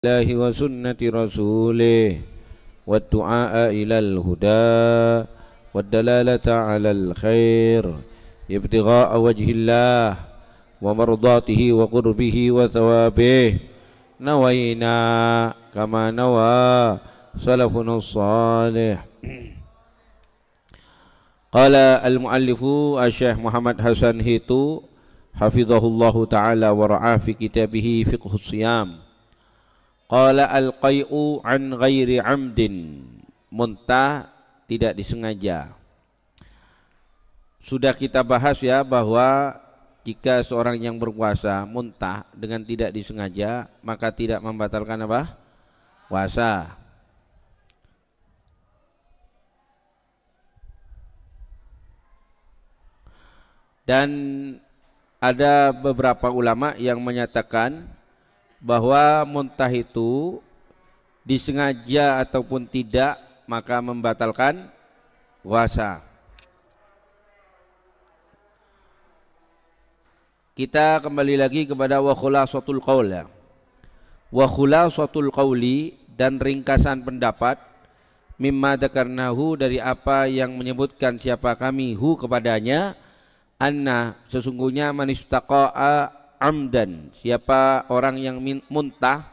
الله وسنة رسوله والدعاء إلى الهدى والدلالة على الخير ابتغاء وجه الله ومرضاته وقربه وثوابه نوينا كما نوى سلفنا الصالح. قال المؤلف الشيخ محمد حسن هيتو حفظه الله تعالى ورعاه في كتابه فقه الصيام. Qala al-qai'u an ghairi amdin, muntah tidak disengaja. Sudah kita bahas ya bahwa jika seorang yang berpuasa muntah dengan tidak disengaja maka tidak membatalkan apa? Puasa. Dan ada beberapa ulama yang menyatakan bahwa muntah itu disengaja ataupun tidak maka membatalkan puasa. Kita kembali lagi kepada wa khulasatul qaul ya. Wa khulasatul qauli, dan ringkasan pendapat, mimma dzakarnahu, dari apa yang menyebutkan siapa kami hu kepadanya, anna sesungguhnya man istaqa'a amdan, siapa orang yang muntah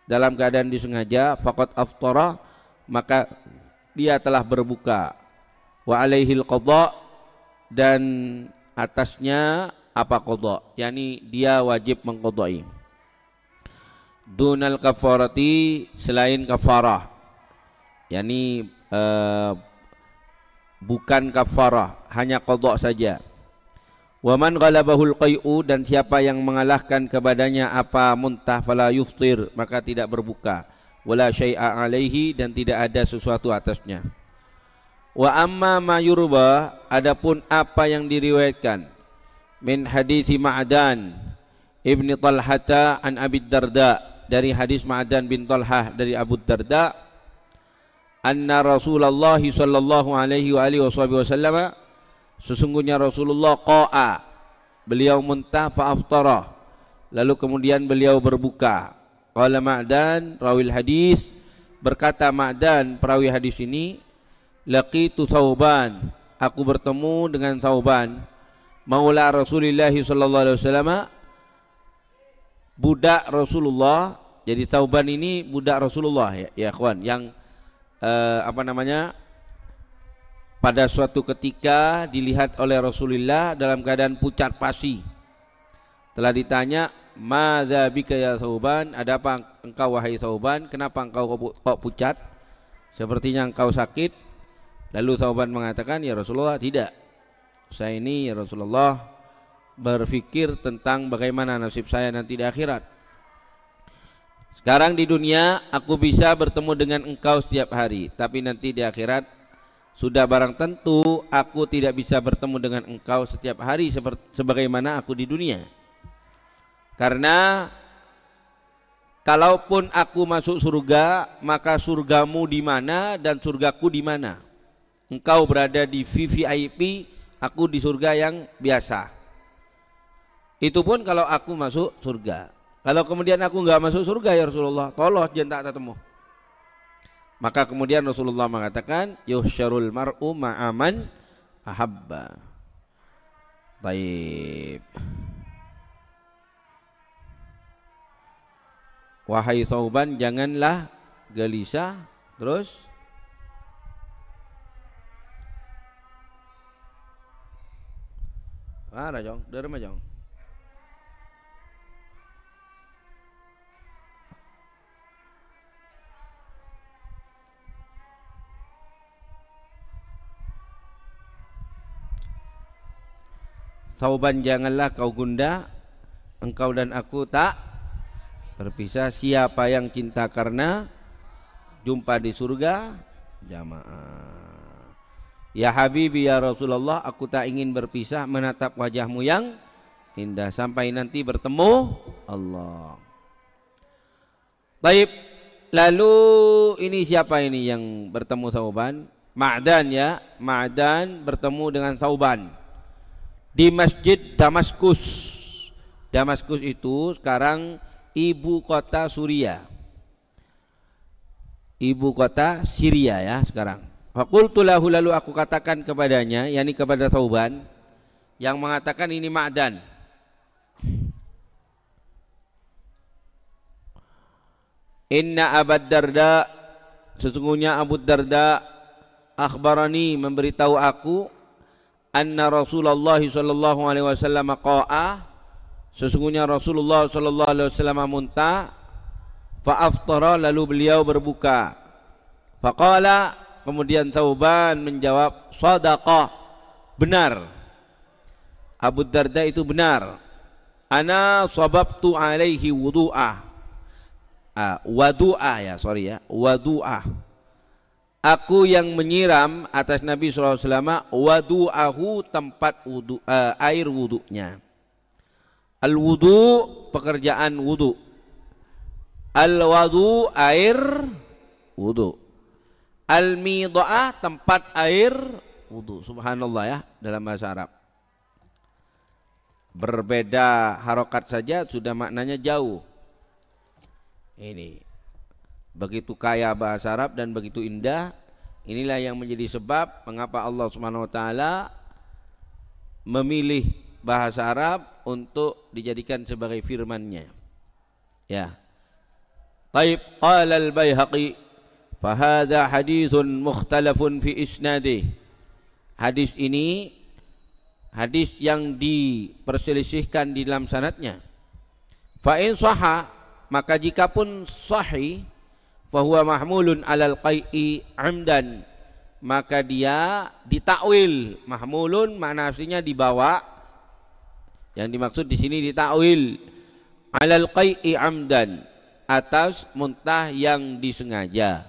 dalam keadaan disengaja, faqad aftara, maka dia telah berbuka, wa alaihil qadha, dan atasnya apa qadha, yakni dia wajib mengqadai, dunal kafarati, selain kafarah, yakni bukan kafarah, hanya qadha saja. Wa man ghalabahul qai'u, dan siapa yang mengalahkan kepadanya apa muntah, fala yuftir, maka tidak berbuka, wala syai'a alaihi, dan tidak ada sesuatu atasnya. Wa amma ma yurba, adapun apa yang diriwayatkan, min hadits Ma'dan ibni Talhata an Abi Darda, dari hadis Ma'dan bin Talhah dari Abu Darda, anna Rasulullah sallallahu alaihi wa alihi wasallam, sesungguhnya Rasulullah qa'a, beliau muntah, fa'aftara, lalu kemudian beliau berbuka. Qala Ma'dan rawil hadis, berkata Ma'dan perawi hadis ini, laqitu Thauban, aku bertemu dengan Thauban, maula Rasulullah sallallahu alaihi wasallam, budak Rasulullah. Jadi Thauban ini budak Rasulullah ya ikhwan, yang pada suatu ketika dilihat oleh Rasulullah dalam keadaan pucat pasi. Telah ditanya, madza bika ya Thauban, ada apa engkau wahai Thauban, kenapa engkau kok pucat, sepertinya engkau sakit. Lalu Thauban mengatakan, ya Rasulullah, tidak, saya ini ya Rasulullah berpikir tentang bagaimana nasib saya nanti di akhirat. Sekarang di dunia aku bisa bertemu dengan engkau setiap hari, tapi nanti di akhirat sudah barang tentu aku tidak bisa bertemu dengan engkau setiap hari sebagaimana aku di dunia. Karena kalaupun aku masuk surga, maka surgamu di mana dan surgaku di mana? Engkau berada di VVIP, aku di surga yang biasa. Itu pun kalau aku masuk surga. Kalau kemudian aku enggak masuk surga ya Rasulullah, tolong jangan tak ketemu. Maka kemudian Rasulullah mengatakan, yuhsyarul mar'u ma'aman ahabba. Baik. Wahai Thauban, janganlah gelisah. Terus mana jong? Dari mana jong? Thauban, janganlah kau gundah, engkau dan aku tak berpisah. Siapa yang cinta karena jumpa di surga jamaah. Ya Habibi ya Rasulullah, aku tak ingin berpisah menatap wajahmu yang indah sampai nanti bertemu Allah. Baik, lalu ini siapa ini yang bertemu Thauban? Ma'dan ya, Ma'dan bertemu dengan Thauban di Masjid Damaskus. Damaskus itu sekarang ibu kota Suriah. ibu kota Syria ya sekarang. Faqultu lahu, lalu aku katakan kepadanya, yakni kepada Thauban yang mengatakan ini Ma'dan. Inna Abad Darda, sesungguhnya Abu Darda, akhbarani, memberitahu aku, anna Rasulullah sallallahu alaihi wasallam qa'a, sesungguhnya Rasulullah sallallahu alaihi wasallam muntah, fa aftara, lalu beliau berbuka. Faqala, kemudian Thauban menjawab, sadaqah, benar. Abu Darda itu benar. Ana sababtu alaihi wudu'ah. Wadu'ah ya, sorry ya, wadu'ah. Aku yang menyiram atas Nabi SAW wadu'ahu, tempat wudu, air wudunya. Al-wudu, pekerjaan wudu. Al-wadu, air wudu. Al-mida'ah, tempat air wudu. Subhanallah ya, dalam bahasa Arab. Berbeda harokat saja sudah maknanya jauh. Ini begitu kaya bahasa Arab dan begitu indah. Inilah yang menjadi sebab mengapa Allah Subhanahu wa taala memilih bahasa Arab untuk dijadikan sebagai firman-Nya. Ya. Taib, qala al-Baihaqi, fa hadha haditsun mukhtalafun fi isnadih. Hadis ini hadis yang diperselisihkan di dalam sanadnya. Fa in sahha, maka jikapun sahih, fahuwa mahmulun alal qai'i amdan, maka dia ditakwil. Mahmulun makna aslinya dibawa, yang dimaksud di sini ditakwil. Alal qai'i amdan, atas muntah yang disengaja.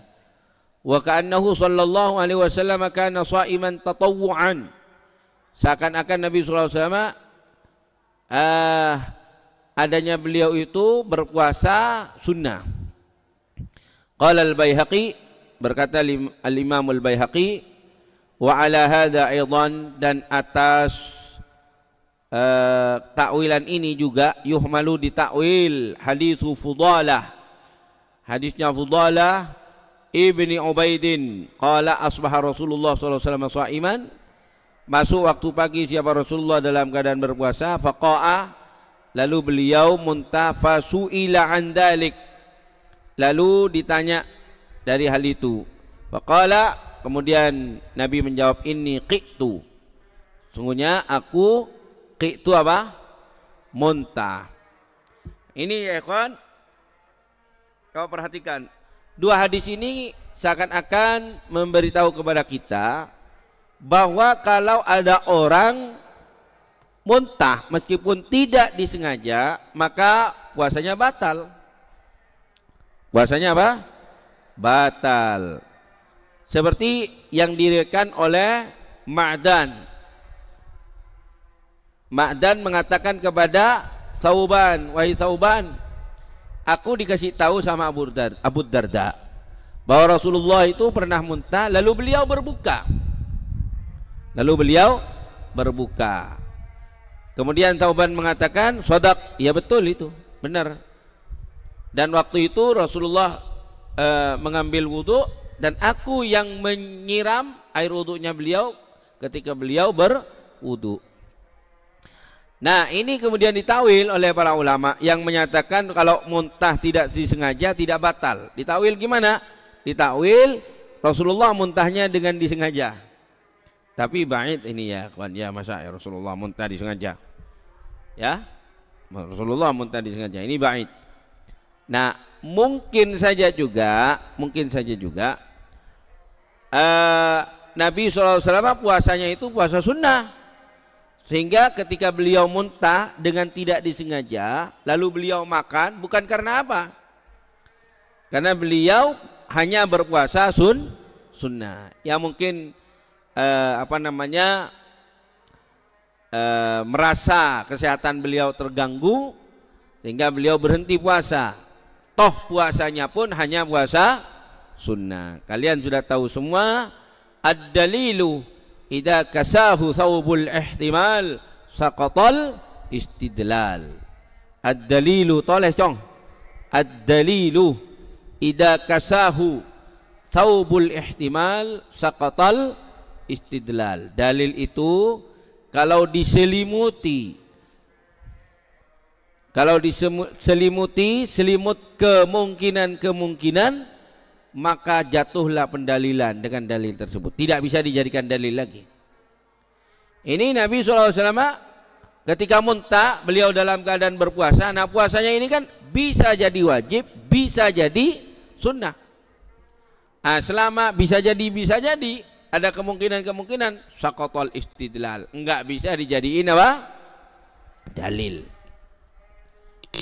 Wa ka'annahu sallallahu alaihi wasallam kana sha'iman tatawwu'an, seakan-akan Nabi sallallahu alaihi wasallam adanya beliau itu berpuasa sunnah. Qala al-Baihaqi, berkata al-Imam al-Baihaqi, wa ala hadha aidan, dan atas takwilan ini juga yuhmalu ditakwil hadithu Fudalah, hadisnya Fudalah ibni Ubaidin, qala asbaha Rasulullah sallallahu alaihi wasallam sha'iman, masuk waktu pagi siapa Rasulullah dalam keadaan berpuasa, faqa'a, lalu beliau muntah, fasu'ila an dalik, lalu ditanya dari hal itu. Faqala, kemudian Nabi menjawab, inni qi'tu, sungguhnya aku qi'tu apa? Muntah. Ini ya ikhwan, kau perhatikan, dua hadis ini seakan-akan memberitahu kepada kita bahwa kalau ada orang muntah meskipun tidak disengaja, maka puasanya batal. Puasanya apa? Batal. Seperti yang diriwayatkan oleh Ma'dan. Ma'dan mengatakan kepada Thauban, wahai Thauban, aku dikasih tahu sama Abu Darda bahwa Rasulullah itu pernah muntah, lalu beliau berbuka. Kemudian Thauban mengatakan, shadaq, ya betul itu, benar. Dan waktu itu Rasulullah mengambil wudhu, dan aku yang menyiram air wudhunya beliau ketika beliau berwudhu. Nah, ini kemudian ditawil oleh para ulama yang menyatakan kalau muntah tidak disengaja tidak batal. Ditawil gimana? Ditawil Rasulullah muntahnya dengan disengaja. Tapi ba'id ini ya kawan, ya masa ya Rasulullah muntah disengaja. Ya, Rasulullah muntah disengaja, ini ba'id. Nah, mungkin saja juga Nabi SAW puasanya itu puasa sunnah, sehingga ketika beliau muntah dengan tidak disengaja, lalu beliau makan, bukan karena apa? Karena beliau hanya berpuasa sunnah. Ya mungkin merasa kesehatan beliau terganggu sehingga beliau berhenti puasa. Toh puasanya pun hanya puasa sunnah. Kalian sudah tahu semua, ad-dalilu idza kasahu thawbul ihtimal saqatal istidlal. Ad-dalilu, toleh cong. Ad-dalilu idza kasahu, Tsaubul ihtimal saqatal istidlal. Dalil itu kalau diselimuti selimut kemungkinan-kemungkinan, maka jatuhlah pendalilan dengan dalil tersebut. Tidak bisa dijadikan dalil lagi. Ini Nabi SAW ketika muntah, beliau dalam keadaan berpuasa. Nah, puasanya ini kan bisa jadi wajib, bisa jadi sunnah. Nah, selama bisa jadi ada kemungkinan saqatal istidlal, enggak bisa dijadiin apa? Dalil.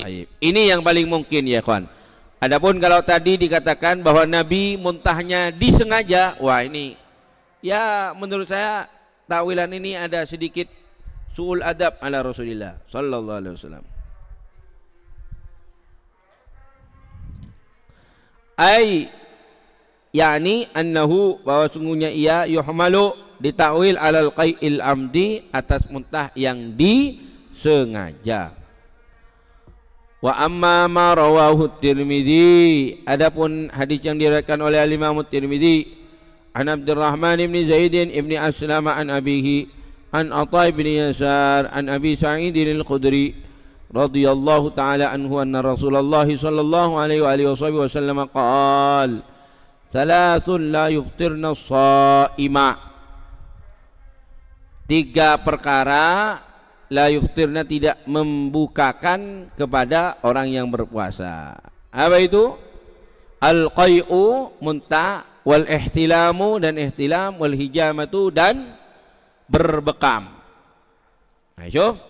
Baik. Ini yang paling mungkin ya kawan. Adapun kalau tadi dikatakan bahwa Nabi muntahnya disengaja, wah ini ya menurut saya takwilan ini ada sedikit su'ul adab ala Rasulillah sallallahu alaihi wasallam. Ai yakni annahu, bahwa sungguhnya ia yuhmalu ditakwil alal qai'il amdi, atas muntah yang disengaja. Wa amma ma rawahu Tirmidzi, adapun hadis yang diriwayatkan oleh Imam Tirmidzi an Abdurrahman bin Zaid bin Aslam an abihi an Atha bin Yasar an Abi Sa'id al-Khudri radhiyallahu ta'ala anhu anna Rasulullah sallallahu alaihi wa alihi wasallam qala salasun la yuftirna as-sha'ima, 3 perkara la yuftirna tidak membukakan kepada orang yang berpuasa. Apa itu? Al-qai'u muntah, wal ihtilamu dan ihtilam, wal hijamatu dan berbekam. Nah, syuf,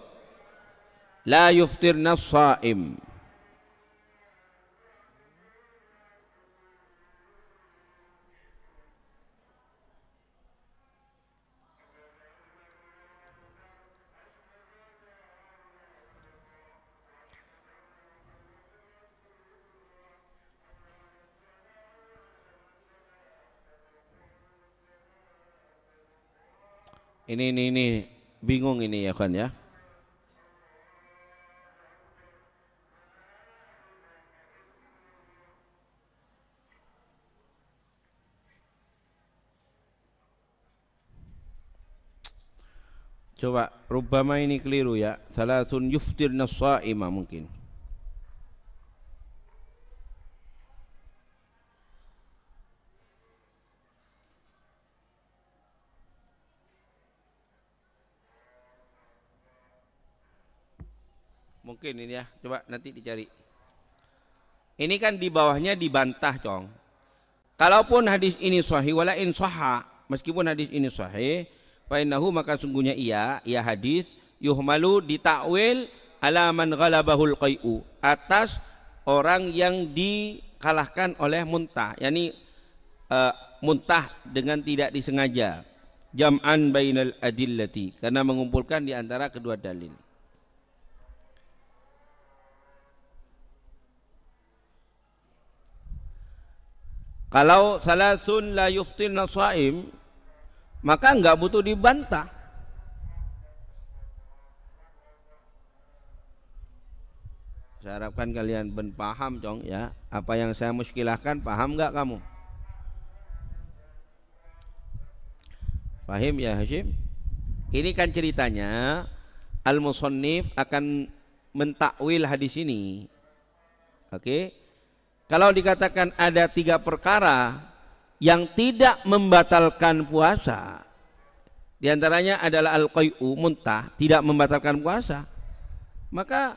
la yuftirna as-sha'im. Ini bingung ini ya kan ya. Coba rubbama ini keliru ya. Salasun yuftirna as-sha'ima mungkin. Mungkin ini ya, coba nanti dicari. Ini kan di bawahnya dibantah, Cong. Kalaupun hadis ini sahih, wala in sahha, meskipun hadis ini sahih, fa innahu, maka sungguhnya ia hadis yuhmalu ditakwil ala man ghalabahul qai'u, atas orang yang dikalahkan oleh muntah, yakni muntah dengan tidak disengaja. Jam'an bainal adillati, karena mengumpulkan di antara kedua dalil. Kalau salasun la yuftirna shaim, maka enggak butuh dibantah. Saya harapkan kalian paham, Cong ya. Apa yang saya muskilahkan, paham enggak kamu? Paham ya Hashim? Ini kan ceritanya al-musannif akan mentakwil hadis ini. Oke? Kalau dikatakan ada 3 perkara yang tidak membatalkan puasa, di antaranya adalah al-qai'u, muntah, tidak membatalkan puasa, maka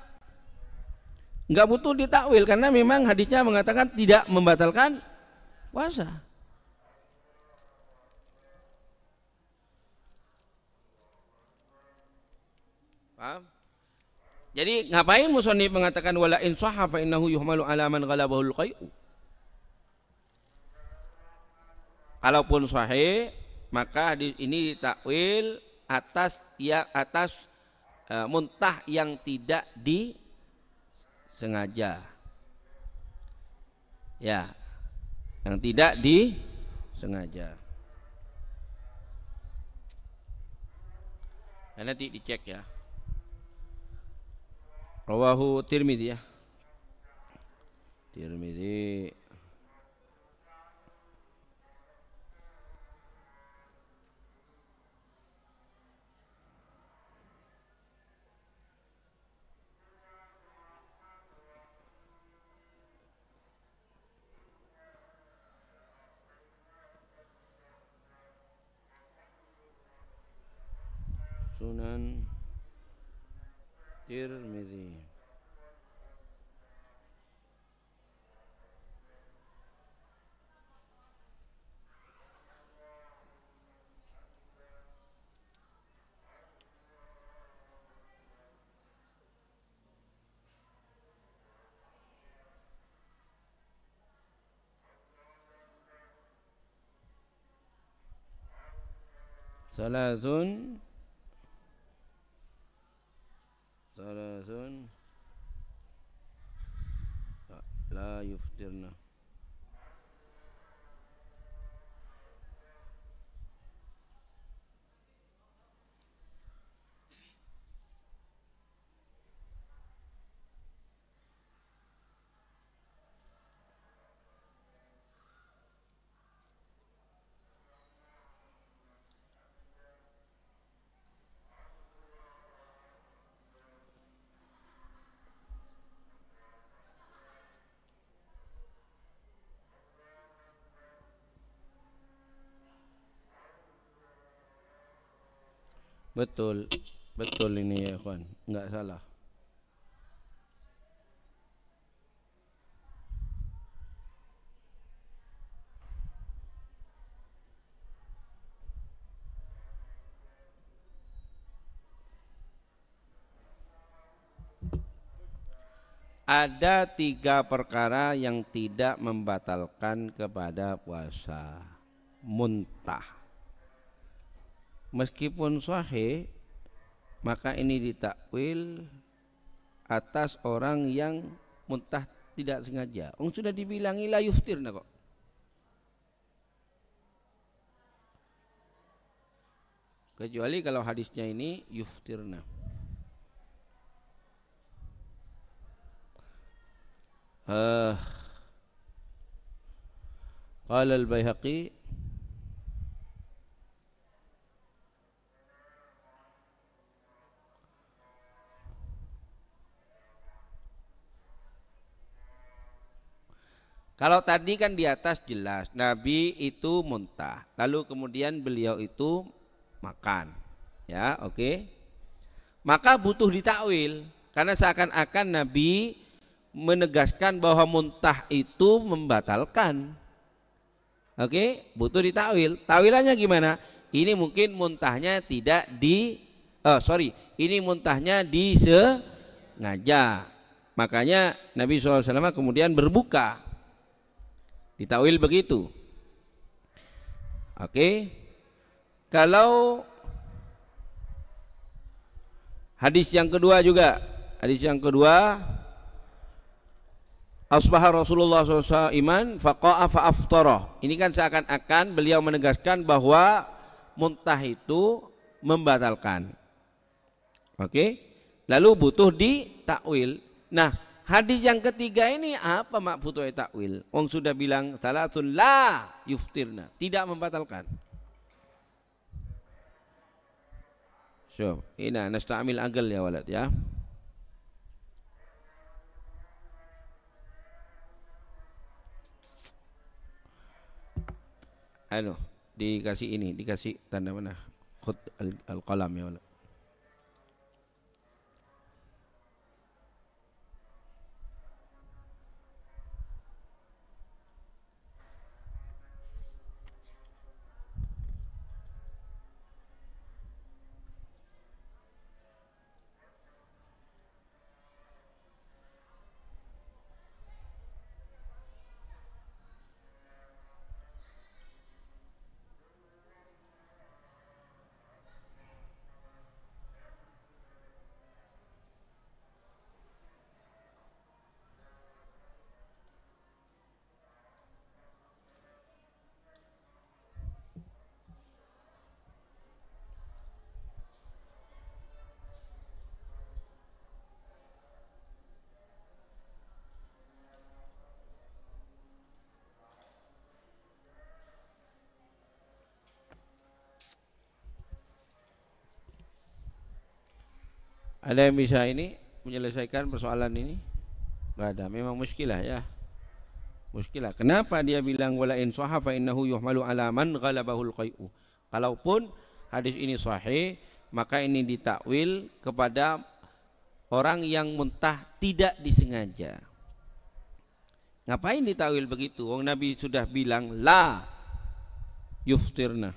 nggak butuh ditakwil, karena memang hadisnya mengatakan tidak membatalkan puasa. Paham? Jadi ngapain musannif mengatakan wala in sahha fa innahu yuhmalu ala man ghalabahul qai'u? Kalaupun sahih, maka ini takwil atas muntah yang tidak disengaja. Ya, yang tidak disengaja. Nanti dicek ya. Rawahu Tirmidzi ya. Tirmidzi. Sunan Tirmizi. Salasun la yuftirna. Betul, betul ini ya kawan, enggak salah. Ada 3 perkara yang tidak membatalkan kepada puasa. Muntah. Meskipun sahih, maka ini ditakwil atas orang yang muntah tidak sengaja. Sudah dibilangi la yuftirna kok. Kecuali kalau hadisnya ini yuftirna. Qala al-Baihaqi kalau tadi kan di atas jelas Nabi itu muntah, lalu kemudian beliau itu makan, ya, oke. Maka butuh ditakwil karena seakan-akan Nabi menegaskan bahwa muntah itu membatalkan, oke, butuh ditakwil. Tawilannya gimana? Ini mungkin muntahnya tidak ini muntahnya disengaja. Makanya Nabi SAW kemudian berbuka. Ditakwil begitu. Oke. Kalau hadis yang kedua juga, asbaha Rasulullah SAW iman faqa'a fa'aftarah. Ini kan seakan-akan beliau menegaskan bahwa muntah itu membatalkan. Oke. Lalu butuh ditakwil. Nah, hadis yang ketiga ini apa maksudnya takwil? Sudah bilang salatun la yuftirna, tidak membatalkan. So, ina nasta'mil aqal ya walad ya. Dikasih tanda mana? Khut al-qalam ya walad. Ada yang bisa ini menyelesaikan persoalan ini? Enggak ada. Memang muskilah ya. Muskilah. Kenapa dia bilang wala in sahha fa innahu yuhmalu ala man ghalabahul qai'u? Kalaupun hadis ini sahih, maka ini ditakwil kepada orang yang muntah tidak disengaja. Ngapain ditakwil begitu? Wong Nabi sudah bilang la yuftirna.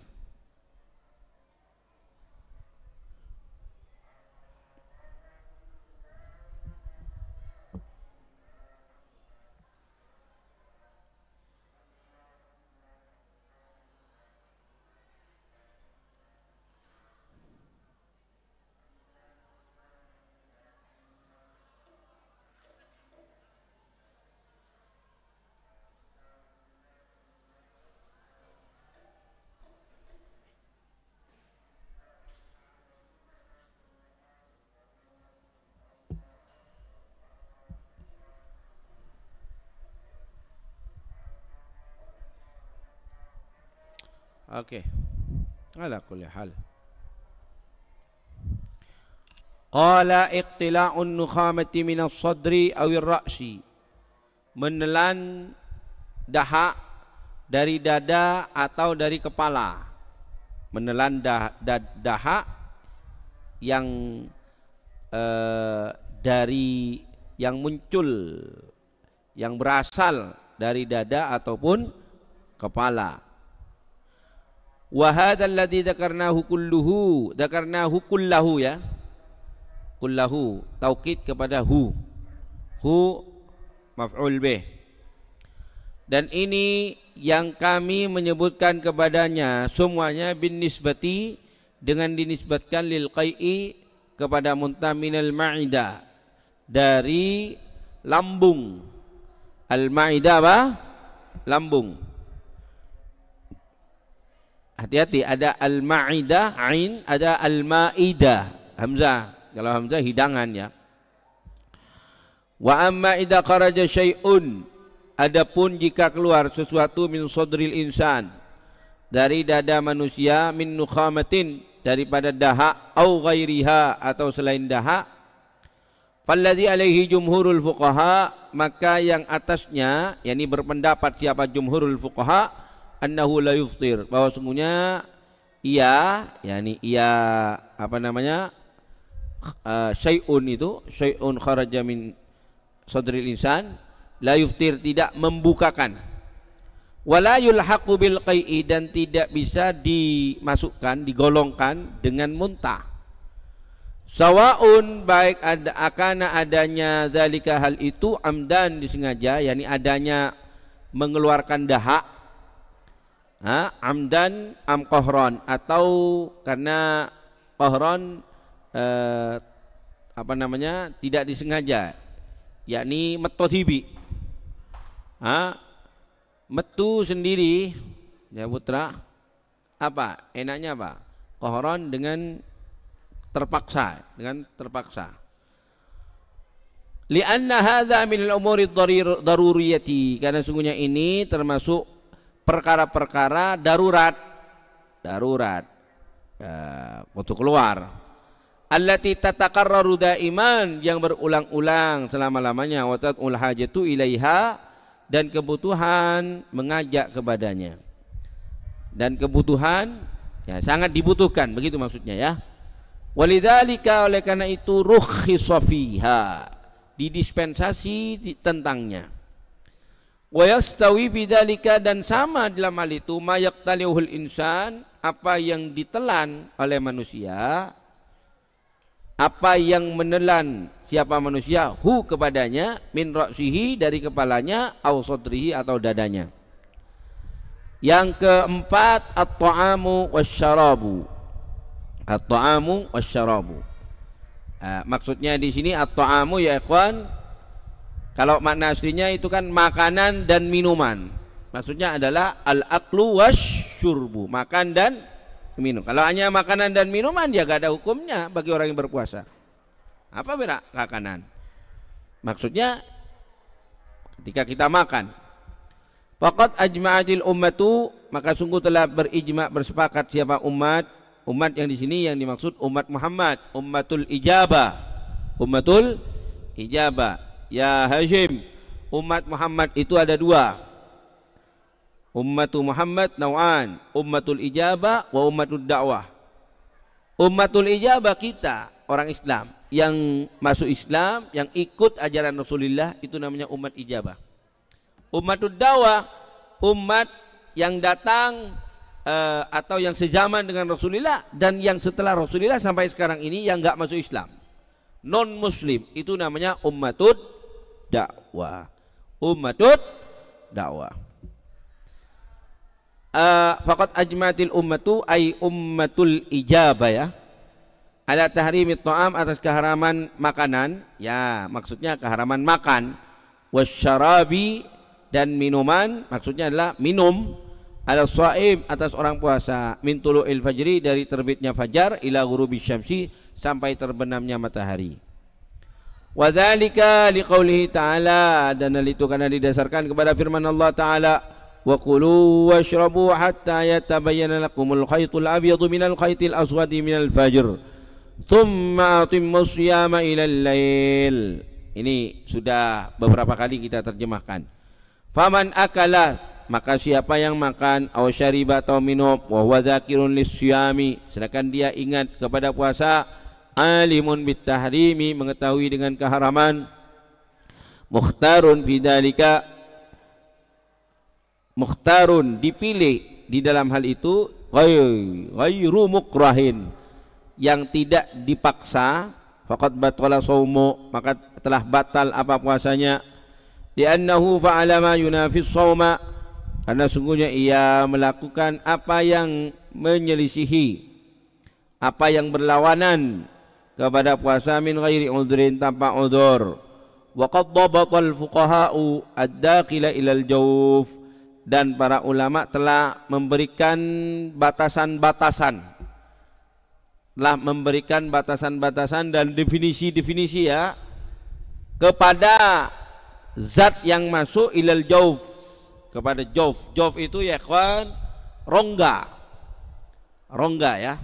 Oke. Ala kulli hal. Qala iqtila'un nukhamati min as-sadri aw ar-ra'si. Menelan dahak dari dada atau dari kepala. Menelan dahak yang dari yang muncul, yang berasal dari dada ataupun kepala. Wa hadzal ladzi dzakarnahu kullahu ya. Kullahu taukid kepada hu maf'ul bih. Dan ini yang kami menyebutkan kepadanya semuanya bin nisbati, dengan dinisbatkan lil qai'i kepada muntah minal ma'idah, dari lambung. Al ma'idah apa? Lambung. Hati-hati, ada al-ma'idah ain, ada al-ma'idah hamzah. Kalau hamzah hidangan ya. Wa amma idza kharaja syai'un, adapun jika keluar sesuatu min sadril insan, dari dada manusia, min nukhamatin, daripada dahak, au ghairiha, atau selain dahak, falladzi alaihi jumhurul fuqaha, maka yang atasnya, yakni berpendapat siapa jumhurul fuqaha, annahu la yuftir, bahwa sungguhnya ia, yakni ia apa namanya, syai'un itu, syai'un kharaja min sadril insan, la yuftir, tidak membukakan. Wala yulhaqu bil qai'i, dan tidak bisa dimasukkan, digolongkan dengan muntah. Sawaun, baik akana adanya zalika, hal itu, amdan, disengaja, yakni adanya mengeluarkan dahak, amdan am qahran, atau karena qahran apa namanya, tidak disengaja, yakni metodhibi, metu sendiri ya putra, apa enaknya apa, qahran dengan terpaksa, lianna hadza min al-umuri daruriyati, karena sungguhnya ini termasuk perkara-perkara darurat untuk keluar, allati tatakarraru daiman, yang berulang-ulang selama-lamanya, wa tatul hajatu ilaiha, dan kebutuhan mengajak kepadanya, dan kebutuhan ya sangat dibutuhkan, begitu maksudnya ya. Walidzalika, oleh karena itu, rukhisa fiha, didispensasi tentangnya. Wa yastawi fi dzalika, dan sama dalam hal itu, ma yaqtalihul insan, apa yang ditelan oleh manusia, apa yang menelan siapa manusia, hu kepadanya, min ra'sihi, dari kepalanya, au sadrihi, atau dadanya. Yang keempat, at-ta'amu wasyarabu. At-ta'amu wasyarabu. Maksudnya di sini at-ta'amu ya ikhwan, kalau makna aslinya itu kan makanan dan minuman. Maksudnya adalah al-aklu wasyurbu, makan dan minum. Kalau hanya makanan dan minuman, ya gak ada hukumnya bagi orang yang berpuasa. Apa beda makanan? Maksudnya ketika kita makan. Faqad ajma'atil ummatu, maka sungguh telah berijma', bersepakat siapa umat. Umat yang di sini yang dimaksud umat Muhammad, ummatul ijabah. Ummatul ijabah. Ya Hashim, umat Muhammad itu ada dua. Ummatul Muhammad naw'an, ummatul ijabah wa ummatul da'wah. Ummatul ijabah kita orang Islam yang masuk Islam, yang ikut ajaran Rasulullah, itu namanya umat ijabah. Ummatud dawah, umat yang datang atau yang sezaman dengan Rasulullah dan yang setelah Rasulullah sampai sekarang ini yang enggak masuk Islam, non muslim, itu namanya ummatud dakwah. Ummatud dakwah. Faqad ajmatil ummatu ay ummatul ijabah ya. Ada tahrimit ta'am, atas keharaman makanan, ya maksudnya keharaman makan, wasyarabi, dan minuman, maksudnya adalah minum, ala shaim, atas orang puasa, min tulu'il fajri, dari terbitnya fajar, ila ghurubis syamsi, sampai terbenamnya matahari. Wa dzalika liqaulihi ta'ala, dan hal itu karena didasarkan kepada firman Allah Ta'ala, wa kulu washrabu hatta yatabayyana lakumul khaytul abyadu minal khaytil aswadi minal fajr thumma atimmus siyama ilal lail. Ini sudah beberapa kali kita terjemahkan. Faman akala, maka siapa yang makan, aw syariba, atau minum, wa huwa dzakirun lisyami, sedangkan dia ingat kepada puasa, alimun bitahrimi, mengetahui dengan keharaman, mukhtarun bidzalika, mukhtarun, dipilih di dalam hal itu, ghairu mukrahin, yang tidak dipaksa, faqad batala shaumu, maka telah batal apa puasanya, li'annahu fa'ala ma yunafis shauma, karena sungguhnya ia melakukan apa yang menyelisihi, apa yang berlawanan kepada puasa, min ghairi udhrin, tanpa udhur. Wa qad dhabata al-fuqaha'u ad-dakhila ila al-jawf, dan para ulama telah memberikan batasan-batasan, telah memberikan batasan-batasan dan definisi-definisi ya kepada zat yang masuk ilal jawf, kepada jawf. Jawf itu ya kawan, rongga, rongga ya.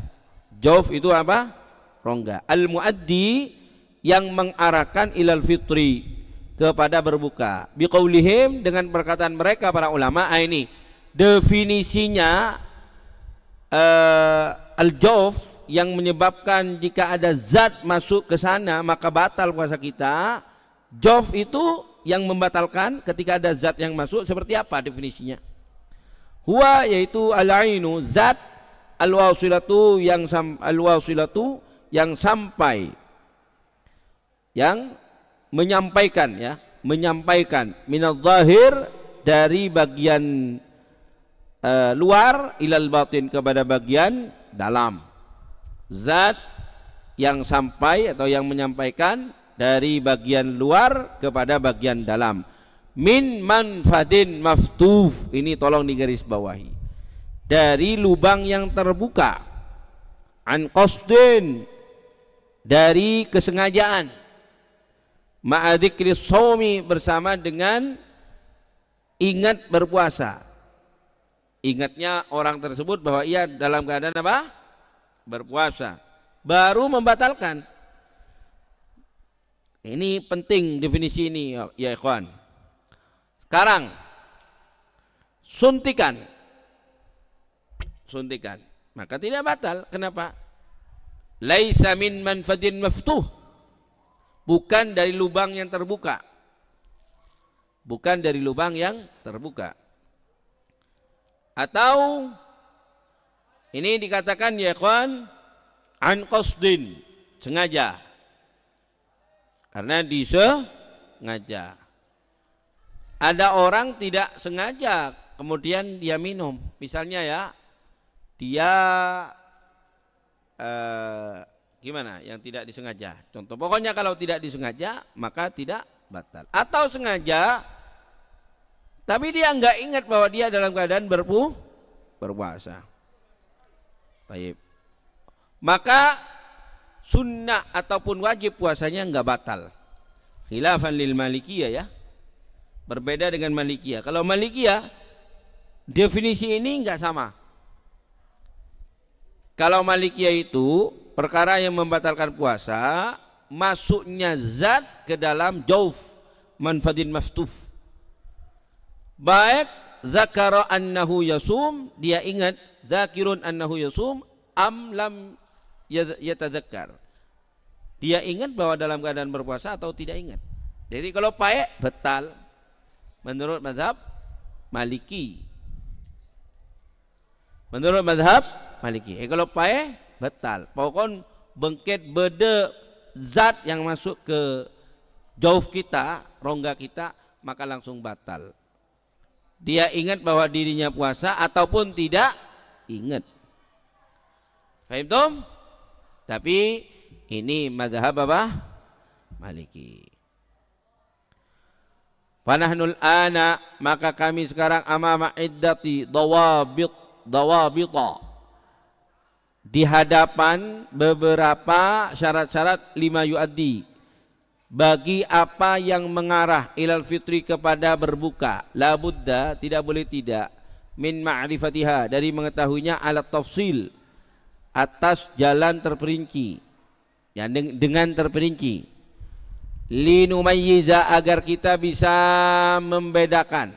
Jawf itu apa? Rongga. Al-muaddi, yang mengarahkan ilal fitri, kepada berbuka. Biqaulihim, dengan perkataan mereka para ulama. Ini definisinya al-jawf, yang menyebabkan jika ada zat masuk ke sana maka batal puasa kita. Jawf itu yang membatalkan ketika ada zat yang masuk. Seperti apa definisinya? Huwa, yaitu al-ainu, zat, al-wasilatu, yang sampai, yang menyampaikan ya, menyampaikan, minadz zahir, dari bagian luar, ilal batin, kepada bagian dalam. Zat yang sampai atau yang menyampaikan dari bagian luar kepada bagian dalam. Min manfadin maftuf, ini tolong digarisbawahi, dari lubang yang terbuka. An qasdin, dari kesengajaan. Ma'adzikri shaumi, bersama dengan ingat berpuasa. Ingatnya orang tersebut bahwa ia dalam keadaan apa? Berpuasa, baru membatalkan. Ini penting definisi ini ya ikhwan. Sekarang suntikan, suntikan, maka tidak batal. Kenapa? Laisa min manfadin maftuh, bukan dari lubang yang terbuka, bukan dari lubang yang terbuka. Atau ini dikatakan ya ikhwan, an qasdin, sengaja, karena disengaja. Ada orang tidak sengaja kemudian dia minum, misalnya ya, dia gimana, yang tidak disengaja, contoh, pokoknya kalau tidak disengaja maka tidak batal. Atau sengaja tapi dia enggak ingat bahwa dia dalam keadaan berpuasa. Baik. Maka sunnah ataupun wajib puasanya enggak batal. Khilafan lil Malikiyah ya. Berbeda dengan Malikiyah. Kalau Malikiyah definisi ini enggak sama. Kalau Malikiyah itu perkara yang membatalkan puasa masuknya zat ke dalam jauf, manfadin maftuf. Baik zakara annahu yasum, dia ingat, zakirun annahu yasum, am lam yatadzakkar. Dia ingat bahwa dalam keadaan berpuasa atau tidak ingat. Jadi kalau paek batal menurut mazhab Maliki. Menurut mazhab Maliki. Kalau paeh batal. Pokoknya bengket beda zat yang masuk ke jauf kita, rongga kita, maka langsung batal. Dia ingat bahwa dirinya puasa ataupun tidak ingat. Paham tom? Tapi ini mazhab apa? Maliki. Fanahnul ana, maka kami sekarang amama iddati dawabita, di hadapan beberapa syarat-syarat lima yuaddi, bagi apa yang mengarah ilal fitri kepada berbuka, la budda, tidak boleh tidak, min ma'rifatiha, dari mengetahuinya alat tafsil, atas jalan terperinci, ya, dengan terperinci, linumayyiza, agar kita bisa membedakan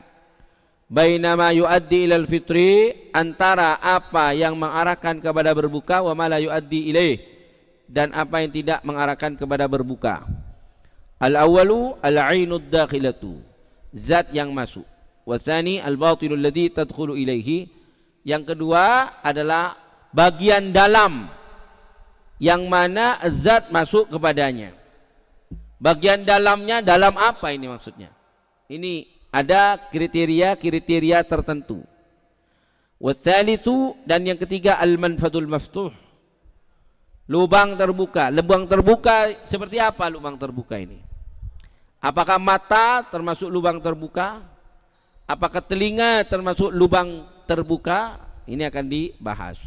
bainama yuaddi ilal fitri, antara apa yang mengarahkan kepada berbuka, wa ma la yuaddi ilaih, dan apa yang tidak mengarahkan kepada berbuka. Al-awwalu al-ainud dakhilatu, zat yang masuk. Wa tsani al-batinul ladzi tadkhulu ilaihi, yang kedua adalah bagian dalam yang mana zat masuk kepadanya. Bagian dalamnya dalam apa ini maksudnya? Ini ada kriteria tertentu. Watsalitsu, dan yang ketiga al-manfadul maftuh, lubang terbuka. Lubang terbuka seperti apa lubang terbuka ini? Apakah mata termasuk lubang terbuka? Apakah telinga termasuk lubang terbuka? Ini akan dibahas.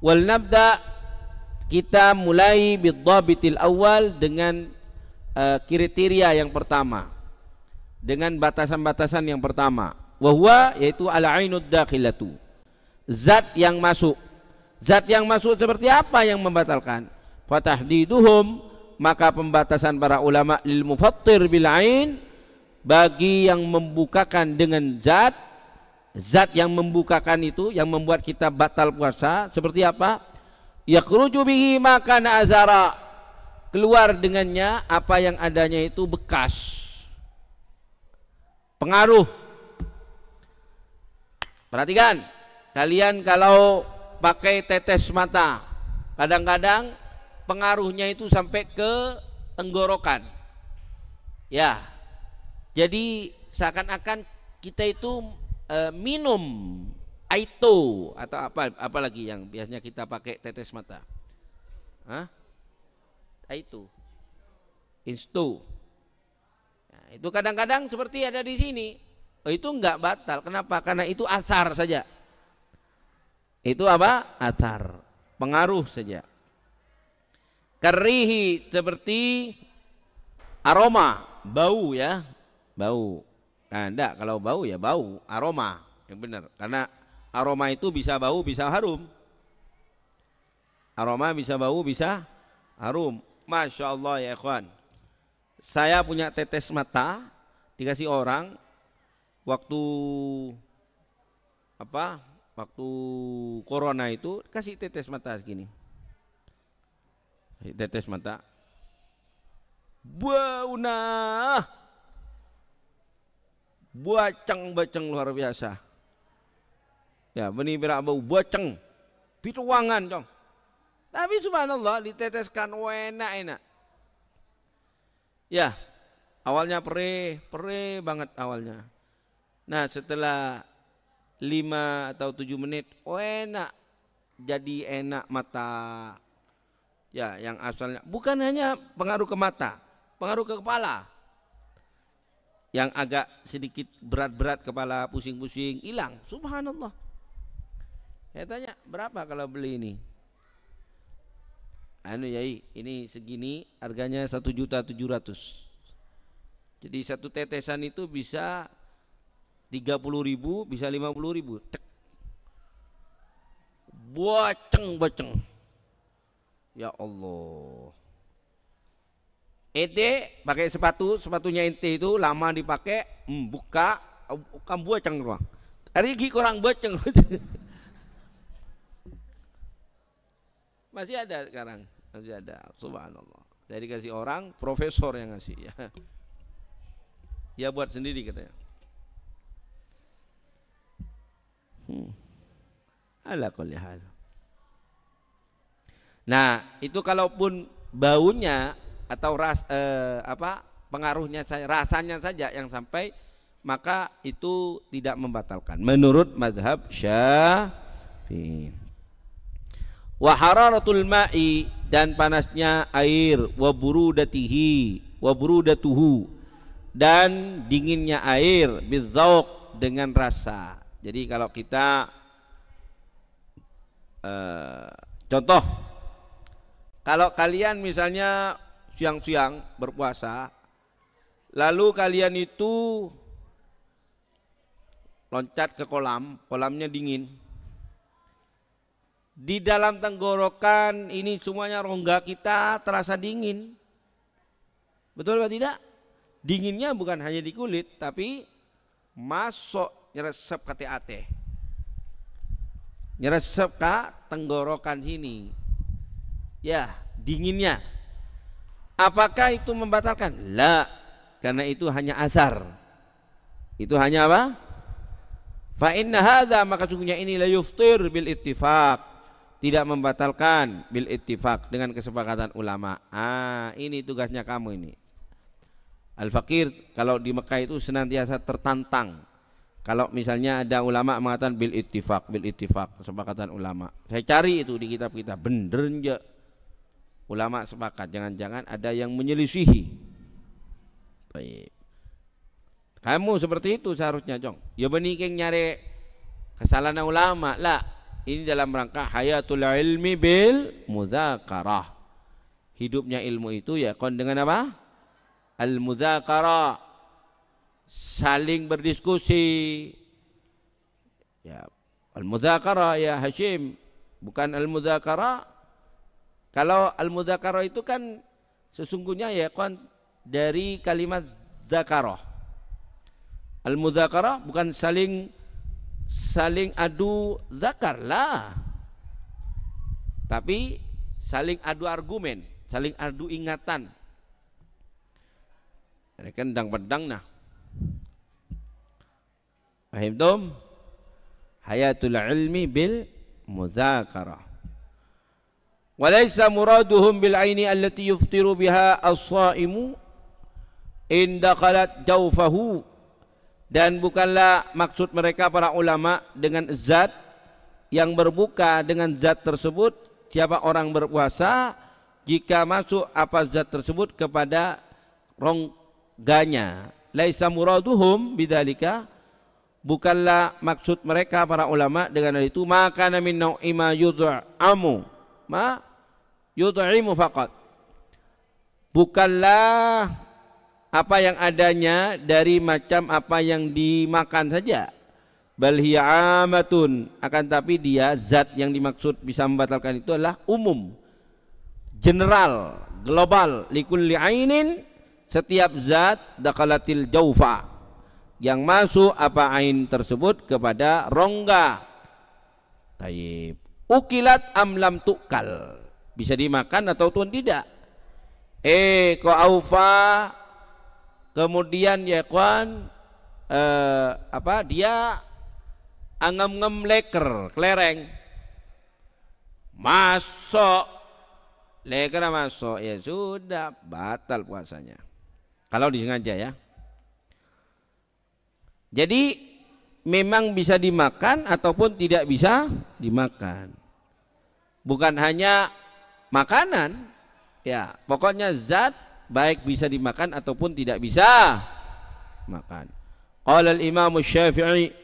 Wal nabda, kita mulai bidhabitil awal, dengan kriteria yang pertama, dengan batasan-batasan yang pertama, wahwa, yaitu al-ainud dakhilatu, zat yang masuk. Zat yang masuk seperti apa yang membatalkan? Fatahdiduhum, maka pembatasan para ulama, lil mufattir bil ain, bagi yang membukakan dengan zat, zat yang membukakan itu, yang membuat kita batal puasa, seperti apa? Yakhruju bihi maka azara, keluar dengannya apa yang adanya itu bekas, pengaruh. Perhatikan, kalian kalau pakai tetes mata, kadang-kadang pengaruhnya itu sampai ke tenggorokan. Ya, jadi seakan-akan kita itu minum aito atau apalagi yang biasanya kita pakai tetes mata. Hah? Aito, insto. Nah, itu kadang-kadang seperti ada di sini. Oh, itu enggak batal. Kenapa? Karena itu asar saja. Itu apa? Asar, pengaruh saja. Karihi, seperti aroma, bau ya, bau. Nah, enggak, kalau bau ya bau, aroma yang benar. Karena aroma itu bisa bau, bisa harum. Aroma bisa bau, bisa harum. Masya Allah ya ikhwan. Saya punya tetes mata, dikasih orang waktu apa? Waktu corona itu kasih tetes mata segini. Tetes mata. Bau nah. Baceng luar biasa. Ya, benih berak bau baceng. Pituangan, Cong. Tapi subhanallah diteteskan enak-enak. Ya, awalnya perih banget awalnya. Nah, setelah 5 atau 7 menit, enak. Jadi enak mata. Ya, yang asalnya bukan hanya pengaruh ke mata, pengaruh ke kepala. Yang agak sedikit berat-berat kepala, pusing-pusing, hilang. Subhanallah. Saya tanya, berapa kalau beli ini? Yai, ini segini, harganya 1.700.000. Jadi satu tetesan itu bisa 30.000, bisa 50.000. Baceng. Ya Allah. Ente pakai sepatunya ente itu lama dipakai, buka, kamu baceng ruang. Hari ini kurang baceng. Masih ada sekarang, masih ada. Subhanallah. Jadi kasih orang profesor yang ngasih ya. Ya buat sendiri katanya. Ala kulli hal. Nah, itu kalaupun baunya atau pengaruhnya rasanya saja yang sampai, maka itu tidak membatalkan menurut mazhab Syafi'i. Wa hararatul ma'i, dan panasnya air, wa burudatuhu, dan dinginnya air, bizauq, dengan rasa. Jadi kalau kita contoh, kalau kalian misalnya siang-siang berpuasa, lalu kalian itu loncat ke kolamnya dingin, di dalam tenggorokan ini semuanya rongga kita terasa dingin, betul atau tidak? Dinginnya bukan hanya di kulit, tapi masuk nyeresep ke TAT, nyeresep ke tenggorokan sini, ya dinginnya. Apakah itu membatalkan? La, karena itu hanya azar. Itu hanya apa? Fa inna hadza, maka sungguhnya ini la yuftir bil ittifaq, tidak membatalkan bil ittifaq, dengan kesepakatan ulama. Ini tugasnya kamu ini. Al-Fakir kalau di Mekah itu senantiasa tertantang. Kalau misalnya ada ulama mengatakan bil ittifaq, kesepakatan ulama. Saya cari itu di kitab-kitab, bener enggak? Ulama sepakat, jangan-jangan ada yang menyelisihi. Baik. Kamu seperti itu seharusnya, Jong. Ya benikeng nyari kesalahan ulama. Lah, ini dalam rangka hayatul ilmi bil muzakarah. Hidupnya ilmu itu ya kon dengan apa? Al muzakarah, saling berdiskusi. Ya, al muzakarah ya Hashim, bukan al muzakarah. Kalau al-mudzakarah itu kan sesungguhnya ya kan dari kalimat zakarah. Al-mudzakarah bukan saling adu zakar lah, tapi saling adu argumen, saling adu ingatan. Ini kan pedang nah. Paham tom? Hayatul ilmi bil mudzakarah. Walaysa muraduhum bil aini allati yuftiru biha as-shaimu in dakhalat jawfahu, dan bukanlah maksud mereka para ulama dengan zat yang berbuka dengan zat tersebut, siapa orang berpuasa jika masuk apa zat tersebut kepada rongganya. Laisa muraduhum bidzalika, bukanlah maksud mereka para ulama dengan hal itu, maka min nau'i ma yud'amu ma yud'imu faqat, bukanlah apa yang adanya dari macam apa yang dimakan saja, bal hiya amatun, akan tapi dia zat yang dimaksud bisa membatalkan itu adalah umum, general, global, likulli ainin, setiap zat dakhalatil jaufa, yang masuk apa ain tersebut kepada rongga. Taib. Ukilat am lam tukal, bisa dimakan ataupun tidak. Ko aufa, kemudian ya kawan dia angem-ngem leker kelereng, masuk leker, masuk, ya sudah batal puasanya kalau disengaja ya. Jadi memang bisa dimakan ataupun tidak bisa dimakan, bukan hanya makanan ya, pokoknya zat baik bisa dimakan ataupun tidak bisa makan. Qala al-Imam Syafi'i,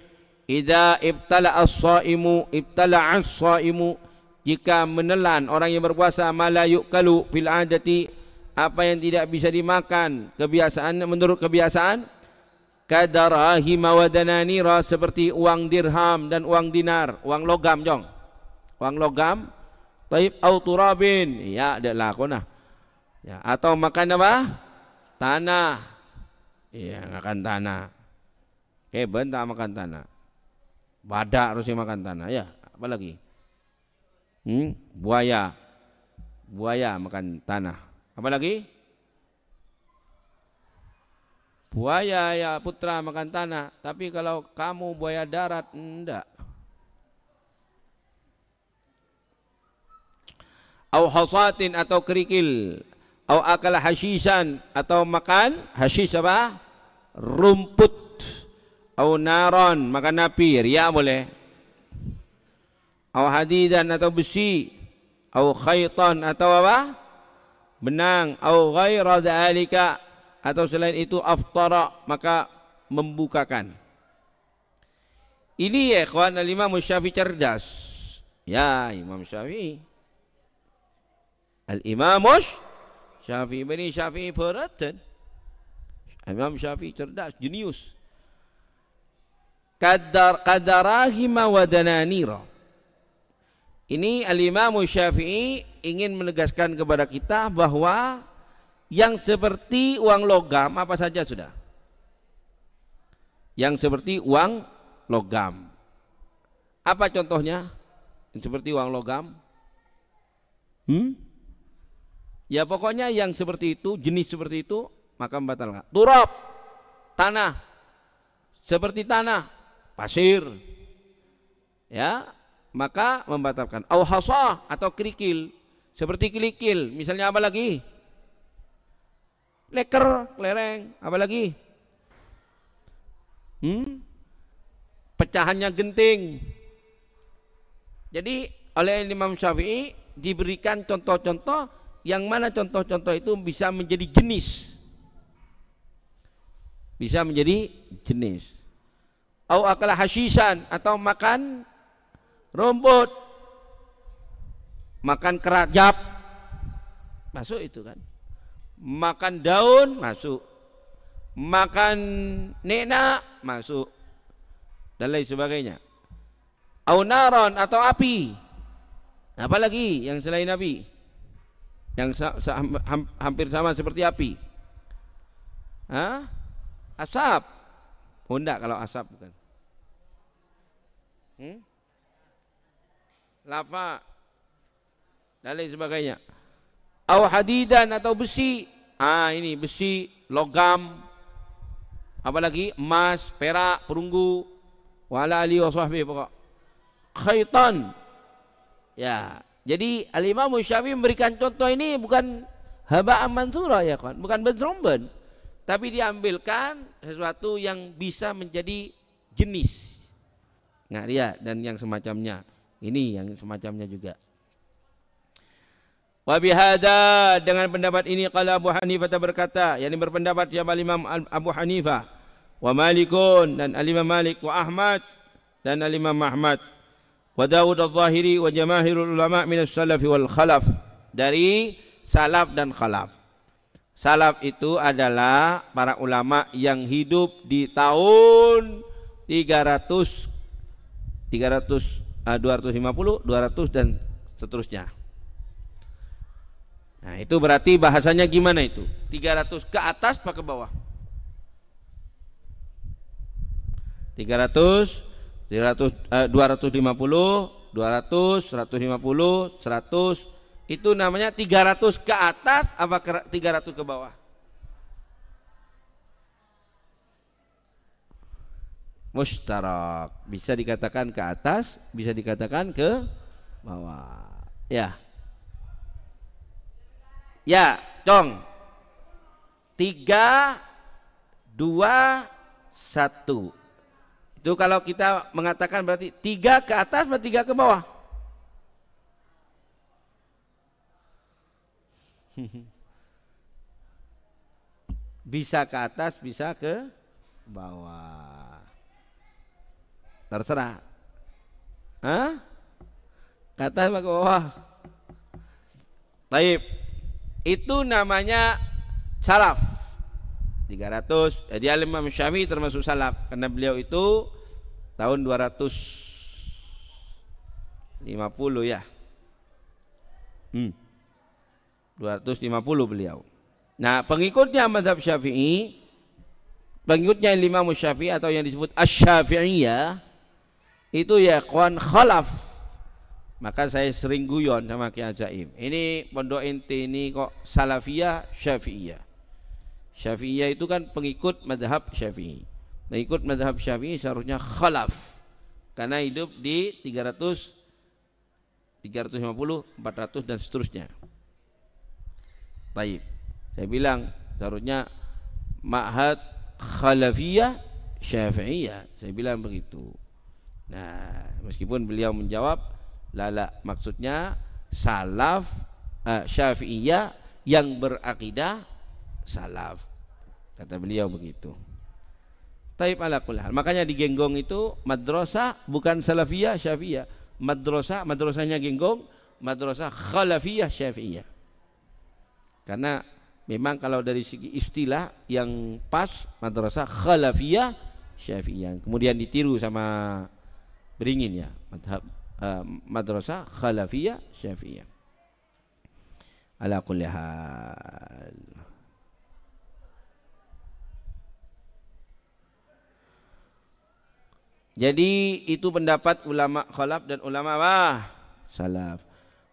idza ibtala'a as-shaimu ibtala'a as-shaimu, jika menelan orang yang berpuasa ma la yu'kalu fil 'adati, apa yang tidak bisa dimakan kebiasaan, menurut kebiasaan, kadarahim wa dananira, seperti uang dirham dan uang dinar, uang logam, Jong, uang logam. Taib au turabin, ya ada lakona ya, atau makan apa? Tanah, ya makan tanah. Bentar makan tanah, badak harus makan tanah ya, apalagi buaya Buaya makan tanah. Apa lagi? Buaya ya putra makan tanah. Tapi kalau kamu buaya darat, enggak. Au hasatin atau kerikil, au akal hashisan atau makan hashis apa? Rumput. Au naron makan api, ria boleh. Au hadidan atau besi, au khaitan atau apa? Benang, au ghaira dzalika atau selain itu aftara maka membukakan. Ini ya kawan Imam Syafi'i cerdas. Ya Imam Syafi'i. Al-Imam Syafi'i bin Syafi'i perhatian. Imam Syafi'i cerdas, jenius. Qadarahima wa dananira. Ini Al-Imam Syafi'i ingin menegaskan kepada kita bahwa yang seperti uang logam apa saja sudah. Yang seperti uang logam. Apa contohnya? Yang seperti uang logam? Ya pokoknya yang seperti itu, jenis seperti itu, maka membatalkan. Turab, tanah, seperti tanah, pasir, ya, maka membatalkan. Au hasah atau kerikil, seperti kerikil, misalnya apa lagi? Leker, kelereng, apa lagi? Pecahannya genting. Jadi oleh Imam Syafi'i diberikan contoh-contoh yang mana contoh-contoh itu bisa menjadi jenis. Bisa menjadi jenis. Au akala hashisan atau makan rumput. Makan kerajap. Masuk itu kan. Makan daun masuk. Makan nena masuk. Dan lain sebagainya. Au naron atau api. Apalagi yang selain api? Yang hampir sama seperti api. Asap. Oh enggak kalau asap bukan. Lava dan lain sebagainya. Au hadidan atau besi. Ini besi, logam. Apalagi emas, perak, perunggu. Wala ali wa sahbihi pokok. Khaitan. Ya. Jadi Al-Imam Syafi'i memberikan contoh ini bukan haba'an mansura ya kawan, bukan benzromben, tapi diambilkan sesuatu yang bisa menjadi jenis. Nah dia dan yang semacamnya, ini yang semacamnya juga. Wa bihada dengan pendapat ini qala Abu Hanifah berkata, yakni berpendapat siapa Imam Abu Hanifah, wa Malikun dan Al-Imam Malik, wa Ahmad dan Al-Imam Ahmad. Wa Dawud al-Zahiri wa jamaahirul ulama minas salafi wal khalaf, dari salaf dan khalaf. Salaf itu adalah para ulama yang hidup di tahun 250, 200 dan seterusnya. Nah, itu berarti bahasanya gimana itu? 300 ke atas apa ke bawah? 250, 150, 150, 100, itu namanya 300 ke atas apa 300 ke bawah? Mustarak, bisa dikatakan ke atas, bisa dikatakan ke bawah. Ya. Ya, Cong. 3, 2, 1. Itu kalau kita mengatakan berarti 3 ke atas atau 3 ke bawah? Bisa ke atas, bisa ke bawah. Terserah. Ke atas atau ke bawah? Baik. Itu namanya salaf. 300. Jadi Al-Imam Syafi'i termasuk salaf karena beliau itu tahun 250 ya. 250 beliau. Nah, pengikutnya mazhab Syafi'i, pengikutnya Imam Syafi'i atau yang disebut Asy-Syafi'iyah itu ya kawan khalaf. Maka saya sering guyon sama Ki Ajaib. Ini pondok ente ini kok Salafiyah Syafi'iyah. Syafi'iyah itu kan pengikut madhab Syafi'i. Pengikut madhab Syafi'i seharusnya khalaf, karena hidup di 300, 350, 400 dan seterusnya. Baik, saya bilang seharusnya ma'had khalafiyah Syafi'iyah. Saya bilang begitu. Nah, meskipun beliau menjawab lala, maksudnya salaf Syafi'iyah yang berakidah salaf, kata beliau begitu. Taib ala kulli hal. Makanya di Genggong itu madrasah bukan salafiyah Syafi'iyah. Madrasahnya Genggong madrasah khalafiyah Syafi'iyah. Karena memang kalau dari segi istilah yang pas madrasah khalafiyah Syafi'iyah. Kemudian ditiru sama Beringin ya, madhab madrasah khalafiyah Syafi'iyah. Ala kulli hal. Jadi itu pendapat ulama khalaf dan ulama salaf.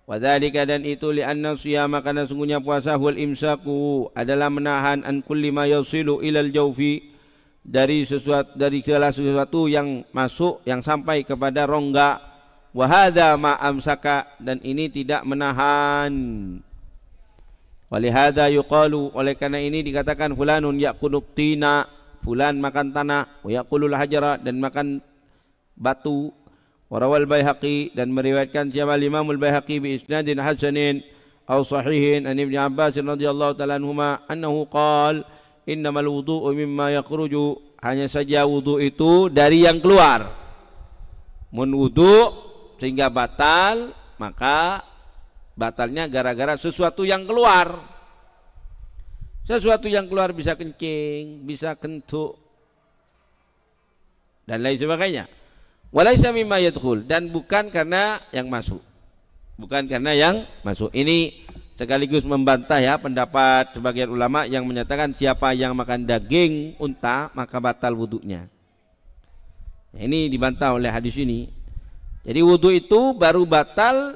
Wadzalika, dan itu li'anna siyama, karena sungguhnya puasa, wal imsaku adalah menahan an kulli ma yasilu ilal jawfi, dari segala sesuatu yang masuk, yang sampai kepada rongga. Wa hadza ma amsaka, dan ini tidak menahan. Walihada yuqalu, oleh karena ini dikatakan fulanun yaqulu tina, fulan makan tanah, wa yaqulul hajara, dan makan batu. Warawal Baihaqi, dan meriwayatkan siapa Imamul Baihaqi bi isnadin hasanin aw sahihin an Ibnu Abbas radhiyallahu ta'ala anhuma annahu qala innamal wudu'u mimma yakhruju, hanya saja wudu itu dari yang keluar. Mun wudu sehingga batal, maka batalnya gara-gara sesuatu yang keluar. Sesuatu yang keluar bisa kencing, bisa kentut dan lain sebagainya. Walaisa mimma yadkhul, dan bukan karena yang masuk. Bukan karena yang masuk. Ini sekaligus membantah ya pendapat sebagian ulama yang menyatakan siapa yang makan daging unta maka batal wudunya. Nah, ini dibantah oleh hadis ini. Jadi wudu itu baru batal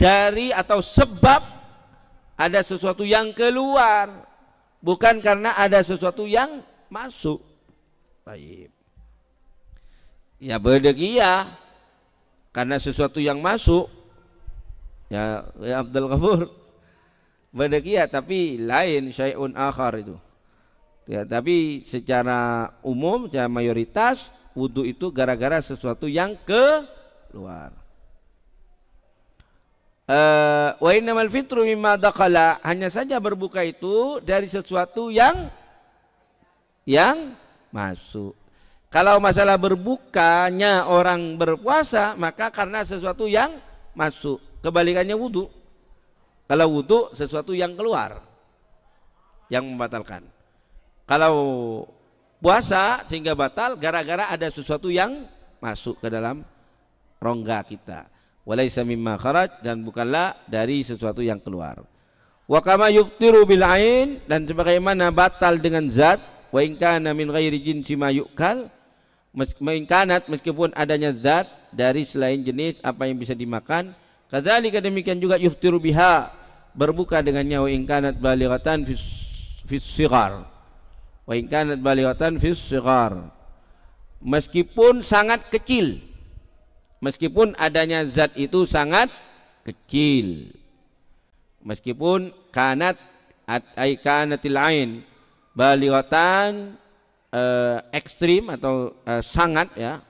dari atau sebab ada sesuatu yang keluar, bukan karena ada sesuatu yang masuk. Baik. Ya berdekia karena sesuatu yang masuk, ya Abdul Ghafur, berdekia, tapi lain syai'un akhar itu ya. Tapi secara umum, secara mayoritas wudu itu gara-gara sesuatu yang keluar. Wa innamal fitru mimma dakhala, hanya saja berbuka itu dari sesuatu yang masuk. Kalau masalah berbukanya orang berpuasa, maka karena sesuatu yang masuk. Kebalikannya wudu. Kalau wudu sesuatu yang keluar, yang membatalkan. Kalau puasa sehingga batal gara-gara ada sesuatu yang masuk ke dalam rongga kita. Walaisa mimma kharaj, dan bukanlah dari sesuatu yang keluar. Wa kama yuftiru bil ain, dan sebagaimana batal dengan zat, wa in kana min ghairi jinsi ma yu'kal, meskipun adanya zat dari selain jenis apa yang bisa dimakan. Kadzalika, demikian juga yuftiru biha, berbuka dengannya, wa in kanat balighatan fis sighar, wa in kanat balighatan fis sighar, meskipun sangat kecil, meskipun adanya zat itu sangat kecil, meskipun kanat ay kanatil ain balighatan, ekstrim atau sangat ya,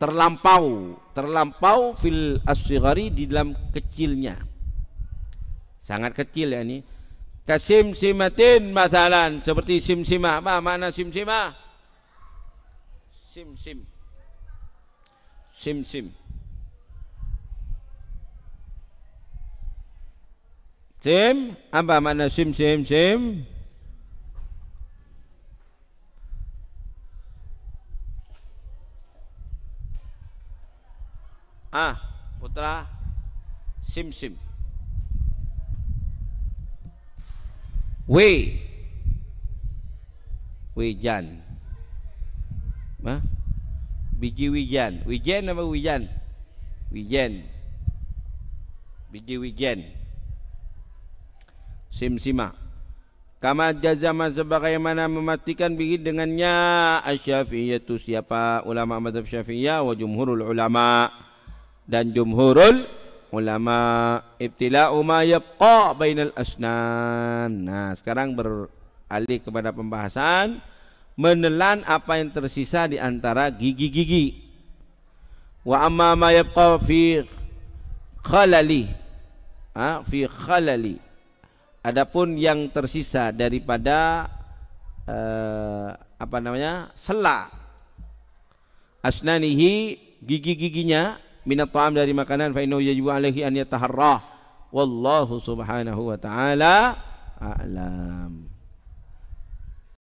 terlampau fil asghari, di dalam kecilnya, sangat kecil ya. Ini kasim simatin masalan, seperti simsimah. Apa makna simsimah? Simsim apa makna sim? Putra sim. Wijan. Biji wijan. Wijan apa wijan? wijen, biji wijen, simsima. Kama jazama sebagaimana memastikan bihi dengannya asy-Syafi'iyatu siapa ulama mazhab Syafi'iyah wa jumhurul ulama dan jumhurul ulama ibtila'u ma yabqa bainal asnan. Nah, sekarang beralih kepada pembahasan menelan apa yang tersisa di antara gigi-gigi. Wa amma ma yabqa fi khalali, fi khalali. Adapun yang tersisa daripada sela asnanihi, gigi-giginya, minat ta'am dari makanan, fa innahu yajibu alaihi an yataharrah wallahu subhanahu wa ta'ala a'lam.